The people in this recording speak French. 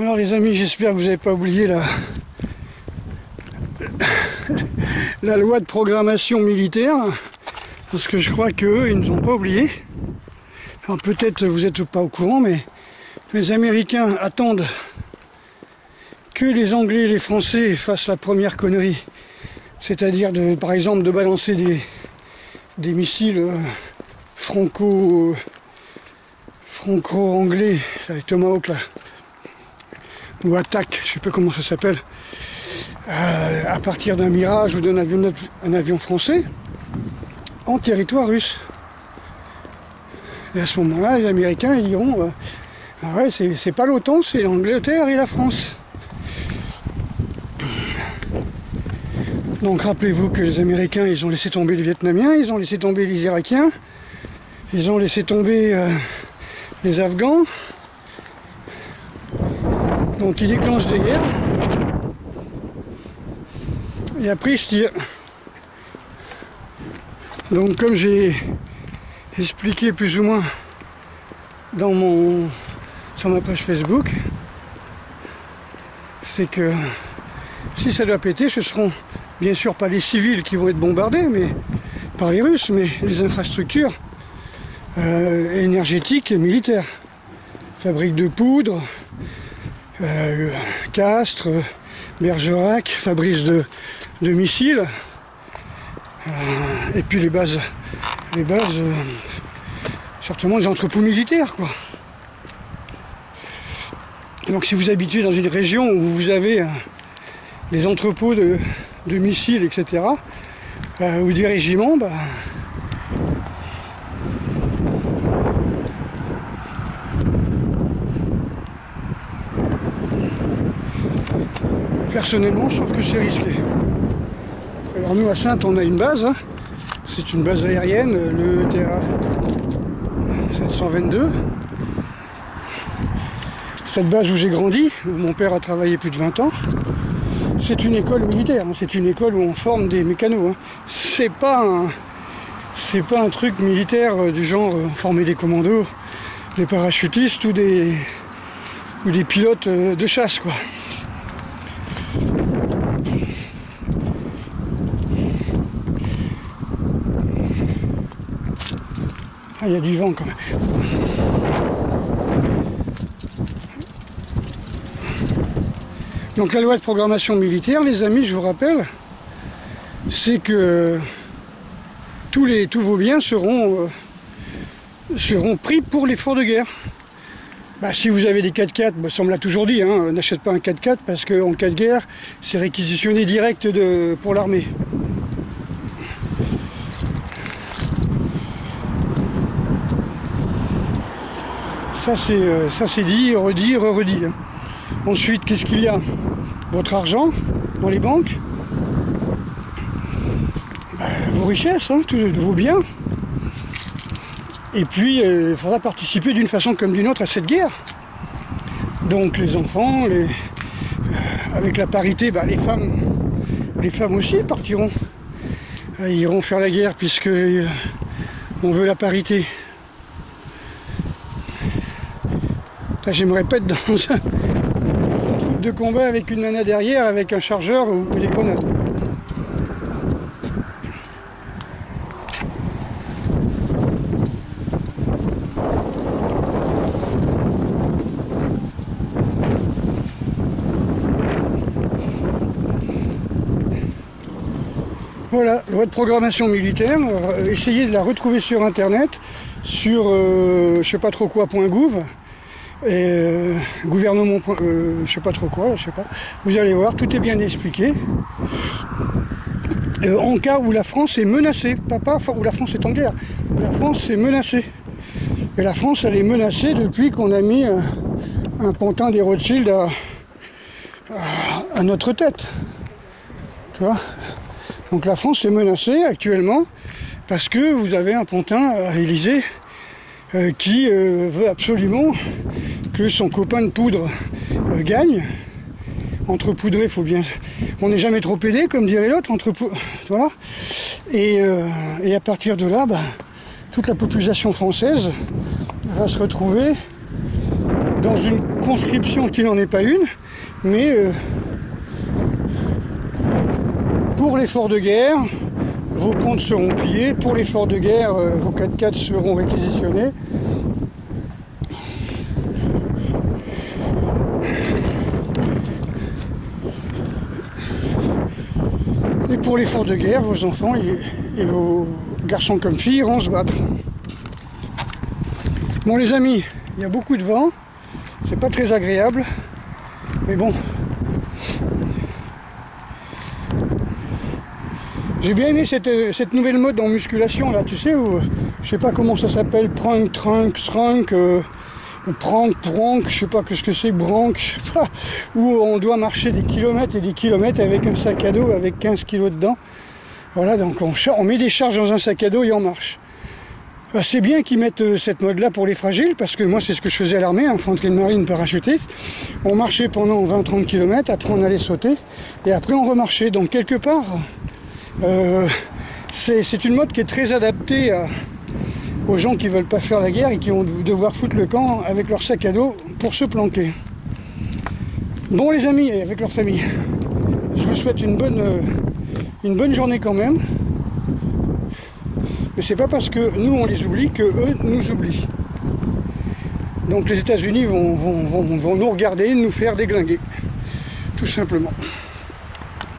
Alors les amis, j'espère que vous n'avez pas oublié la loi de programmation militaire, parce que je crois qu'eux, ils ne nous ont pas oublié. Alors peut-être vous n'êtes pas au courant, mais les Américains attendent que les Anglais et les Français fassent la première connerie, c'est-à-dire par exemple de balancer des missiles franco-anglais, avec Tomahawk là, ou attaque, je ne sais pas comment ça s'appelle, à partir d'un Mirage ou d'un avion français en territoire russe. Et à ce moment-là, les Américains ils diront ah ouais, c'est pas l'OTAN, c'est l'Angleterre et la France. Donc rappelez-vous que les Américains, ils ont laissé tomber les Vietnamiens, ils ont laissé tomber les Irakiens, ils ont laissé tomber les Afghans. Donc ils déclenchent des guerres. Et après ils se tirent. Donc comme j'ai expliqué plus ou moins sur ma page Facebook, c'est que si ça doit péter, ce seront bien sûr pas les civils qui vont être bombardés, mais par les Russes, mais les infrastructures énergétiques et militaires. Fabrique de poudre, Castres, Bergerac, fabrique de missiles, et puis les bases certainement des entrepôts militaires, quoi. Donc si vous habitez dans une région où vous avez des entrepôts de missiles, etc., ou des régiments, personnellement, je trouve que c'est risqué. Alors nous, à Saintes, on a une base, hein. C'est une base aérienne, le ETA 722. Cette base où j'ai grandi, où mon père a travaillé plus de 20 ans, c'est une école militaire, hein. C'est une école où on forme des mécanos, hein. C'est pas un truc militaire du genre former des commandos, des parachutistes ou des pilotes de chasse, quoi. Ah, il y a du vent quand même. Donc la loi de programmation militaire, les amis, je vous rappelle, c'est que tous vos biens seront pris pour l'effort de guerre. Si vous avez des 4x4, ça on me l'a toujours dit, hein, n'achète pas un 4x4 parce qu'en cas de guerre, c'est réquisitionné direct pour l'armée. Ça c'est dit, redit, redit. Hein. Ensuite, qu'est-ce qu'il y a? Votre argent dans les banques, vos richesses, hein, tous vos biens. Et puis, il faudra participer d'une façon comme d'une autre à cette guerre. Donc les enfants, avec la parité, les femmes aussi partiront. Ils iront faire la guerre puisque on veut la parité. J'aimerais pas être dans un troupe de combat avec une nana derrière, avec un chargeur ou des grenades. Voilà, loi de programmation militaire, essayez de la retrouver sur internet, sur je sais pas trop quoi.gouv. Et gouvernement, je sais pas trop quoi, je sais pas. Vous allez voir, tout est bien expliqué. En cas où la France est menacée, pas où la France est en guerre, où la France est menacée. Et la France, elle est menacée depuis qu'on a mis un pantin des Rothschild à notre tête. Tu vois ? Donc la France est menacée actuellement parce que vous avez un pantin à l'Élysée qui veut absolument que son copain de poudre gagne. Entrepoudrer, faut bien. On n'est jamais trop aidé, comme dirait l'autre. Voilà. Et à partir de là, toute la population française va se retrouver dans une conscription qui n'en est pas une, mais pour l'effort de guerre, vos comptes seront pliés, pour l'effort de guerre, vos 4x4 seront réquisitionnés. Et pour l'effort de guerre, vos enfants et vos garçons comme filles iront se battre. Bon les amis, il y a beaucoup de vent, c'est pas très agréable, mais bon. J'ai bien aimé cette nouvelle mode en musculation là, tu sais, où je sais pas comment ça s'appelle, prank, trunk, shrunk, prank, prank, je sais pas ce que c'est, brank, je sais pas, où on doit marcher des kilomètres et des kilomètres avec un sac à dos avec 15 kilos dedans. Voilà, donc on met des charges dans un sac à dos et on marche. C'est bien qu'ils mettent cette mode-là pour les fragiles, parce que moi c'est ce que je faisais à l'armée, infanterie de marine, parachutiste. On marchait pendant 20-30 km, après on allait sauter, et après on remarchait. Donc quelque part, c'est une mode qui est très adaptée aux gens qui ne veulent pas faire la guerre et qui vont devoir foutre le camp avec leur sac à dos pour se planquer. Bon les amis, et avec leur famille, je vous souhaite une bonne journée quand même. Mais c'est pas parce que nous on les oublie que eux nous oublient. Donc les États-Unis vont nous regarder, nous faire déglinguer. Tout simplement.